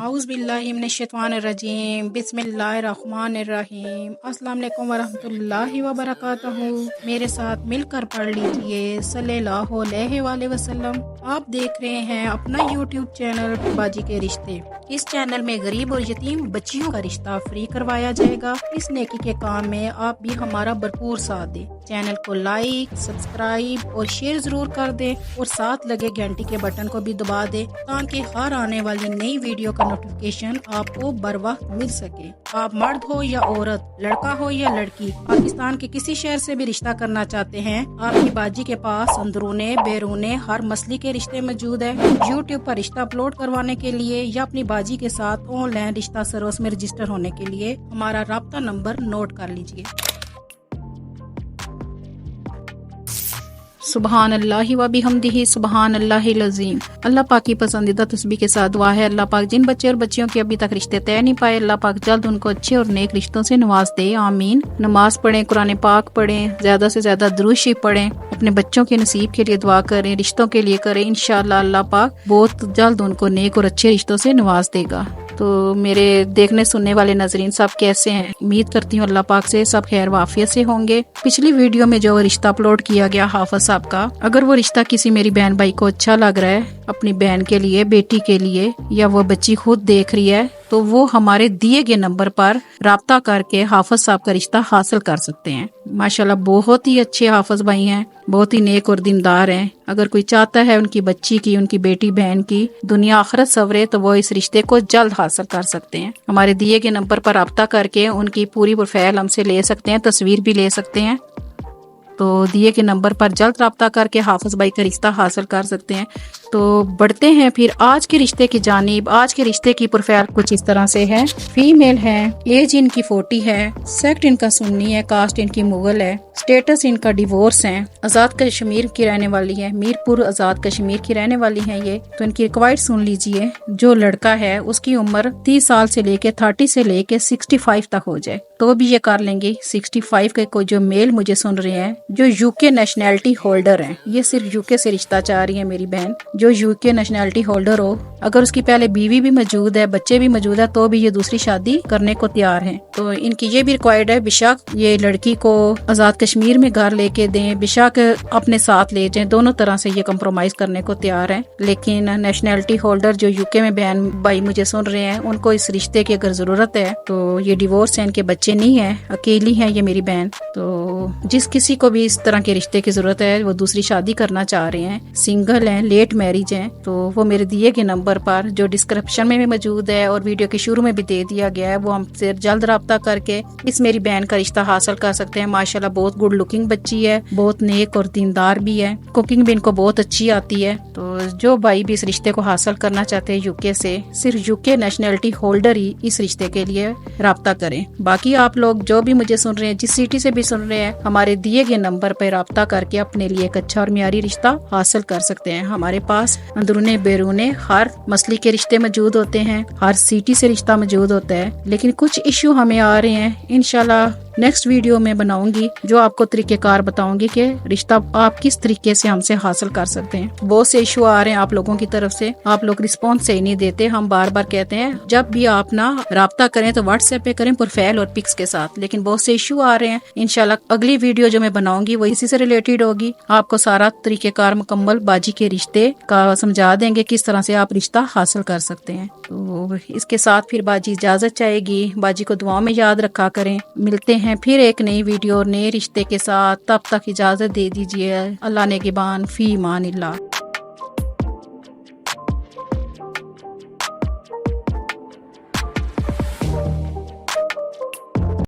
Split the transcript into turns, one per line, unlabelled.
औज़ु बिल्लाहि मिनश्शैतानिर्रजीम बिस्मिल्लाहिर्रहमानिर्रहीम। अस्सलाम वालेकुम वरहमतुल्लाहि वबरकातुहू। मेरे साथ मिलकर पढ़ लीजिए सल्लल्लाहु अलैहि वसल्लम। आप देख रहे हैं अपना यूट्यूब चैनल बाजी के रिश्ते। इस चैनल में गरीब और यतीम बच्चियों का रिश्ता फ्री करवाया जाएगा। इस नेकी के काम में आप भी हमारा भरपूर साथ दें। चैनल को लाइक, सब्सक्राइब और शेयर जरूर कर दें और साथ लगे घंटी के बटन को भी दबा दें ताकि हर आने वाली नई वीडियो का नोटिफिकेशन आपको बर वक्त मिल सके। आप मर्द हो या औरत, लड़का हो या लड़की, पाकिस्तान के किसी शहर से भी रिश्ता करना चाहते हैं, आपकी बाजी के पास अंदरूने बैरूने हर मसले के रिश्ते मौजूद है। यूट्यूब पर रिश्ता अपलोड करवाने के लिए या अपनी बाजी के साथ ऑनलाइन रिश्ता सर्विस में रजिस्टर होने के लिए हमारा राब्ता नंबर नोट कर लीजिए। सुबहान अल्लाहि व बिहम्दिही सुबहान अल्लाहिल अज़ीम। अल्लाह पाक की पसंदीदा तस्बीह के साथ दुआ है, अल्लाह पाक जिन बच्चे और बच्चियों के अभी तक रिश्ते तय नहीं पाए, अल्लाह पाक जल्द उनको अच्छे और नेक रिश्तों से नवाज दे, आमीन। नमाज पढ़ें, कुरान पाक पढ़ें, ज्यादा से ज्यादा दुरूद शरीफ पढ़ें, अपने बच्चों के नसीब के लिए दुआ करें, रिश्तों के लिए करें। इंशाअल्लाह अल्लाह पाक बहुत जल्द उनको नेक और अच्छे रिश्तों से नवाज देगा। तो मेरे देखने सुनने वाले नजरीन सब कैसे हैं? उम्मीद करती हूँ अल्लाह पाक से सब खैर वाफियत से होंगे। पिछली वीडियो में जो रिश्ता अपलोड किया गया हाफिज साहब का, अगर वो रिश्ता किसी मेरी बहन भाई को अच्छा लग रहा है, अपनी बहन के लिए, बेटी के लिए, या वो बच्ची खुद देख रही है, तो वो हमारे दिए गए नंबर पर राब्ता करके हाफिज साहब का रिश्ता हासिल कर सकते हैं। माशाल्लाह बहुत ही अच्छे हाफिज भाई हैं, बहुत ही नेक और दीनदार हैं। अगर कोई चाहता है उनकी बच्ची की, उनकी बेटी बहन की दुनिया आखिरत सवरे, तो वो इस रिश्ते को जल्द हासिल कर सकते हैं। हमारे दिए गए नंबर पर राब्ता करके उनकी पूरी प्रोफाइल हमसे ले सकते हैं, तस्वीर भी ले सकते हैं। तो दिए के नंबर पर जल्द राब्ता करके हाफिज भाई का रिश्ता हासिल कर सकते हैं। तो बढ़ते हैं फिर आज के रिश्ते की जानिब। आज के रिश्ते की प्रोफाइल कुछ इस तरह से है। फीमेल है, एज इनकी 40 है, सेक्ट इनका सुन्नी है, कास्ट इनकी मुगल है, स्टेटस इनका डिवोर्स है, आजाद कश्मीर की रहने वाली है, मीरपुर आजाद कश्मीर की रहने वाली है ये। तो इनकी रिक्वायर्ड सुन लीजिए। जो लड़का है उसकी उम्र 30 साल से लेके 30 से लेके 65 तक हो जाए तो भी ये कर लेंगे। 65 के कोई जो मेल मुझे सुन रहे हैं जो यूके नेशनैलिटी होल्डर हैं, ये सिर्फ यूके से रिश्ता चाह रही है मेरी बहन, जो यूके नेशनैलिटी होल्डर हो, अगर उसकी पहले बीवी भी मौजूद है, बच्चे भी मौजूद है, तो भी ये दूसरी शादी करने को तैयार हैं। तो इनकी ये भी रिक्वायर्ड है, बेशक ये लड़की को आजाद कश्मीर में घर लेके दें, बेशक अपने साथ ले जाएं, दोनों तरह से ये कम्प्रोमाइज करने को तैयार है। लेकिन नेशनैलिटी होल्डर जो यूके में बहन भाई मुझे सुन रहे हैं, उनको इस रिश्ते की अगर जरूरत है, तो ये डिवोर्स है, इनके बच्चे नहीं है, अकेली है ये मेरी बहन। तो जिस किसी को भी इस तरह के रिश्ते की जरूरत है, वो दूसरी शादी करना चाह रहे हैं, सिंगल हैं, लेट मैरिज हैं, तो वो मेरे दिए गए नंबर पर जो डिस्क्रिप्शन में भी मौजूद है और वीडियो के शुरू में भी दे दिया गया है, वो हमसे जल्द राब्ता करके इस मेरी बहन का रिश्ता हासिल कर सकते हैं। माशाल्लाह बहुत गुड लुकिंग बच्ची है, बहुत नेक और दीनदार भी है, कुकिंग भी इनको बहुत अच्छी आती है। तो जो भाई भी इस रिश्ते को हासिल करना चाहते हैं यूके से, सिर्फ यूके नेशनैलिटी होल्डर ही इस रिश्ते के लिए राब्ता करें। बाकी आप लोग जो भी मुझे सुन रहे हैं, जिस सिटी से भी सुन रहे हैं, हमारे दिए गए नंबर पर राब्ता करके अपने लिए एक अच्छा और मियारी रिश्ता हासिल कर सकते हैं। हमारे पास अंदरूने बैरूने हर मसले के रिश्ते मौजूद होते हैं, हर सिटी से रिश्ता मौजूद होता है। लेकिन कुछ इश्यू हमें आ रहे हैं, इंशाल्लाह नेक्स्ट वीडियो में बनाऊंगी, जो आपको तरीकेकार बताऊंगी कि रिश्ता आप किस तरीके से हमसे हासिल कर सकते हैं। बहुत से इशू आ रहे हैं आप लोगों की तरफ से, आप लोग रिस्पॉन्स सही नहीं देते। हम बार बार कहते हैं जब भी आप ना राब्ता करें तो व्हाट्सएप पे करें, प्रोफाइल और पिक्स के साथ, लेकिन बहुत से इशू आ रहे हैं। इंशाल्लाह अगली वीडियो जो मैं बनाऊंगी वो इसी से रिलेटेड होगी। आपको सारा तरीकेकार मुकम्मल बाजी के रिश्ते का समझा देंगे, किस तरह से आप रिश्ता हासिल कर सकते हैं। तो इसके साथ फिर बाजी इजाजत चाहेगी। बाजी को दुआओं में याद रखा करें। मिलते हैं फिर एक नई वीडियो और नए रिश्ते के साथ, तब तक इजाजत दे दीजिए। अल्लाह नेगेबान, फी मान अल्लाह।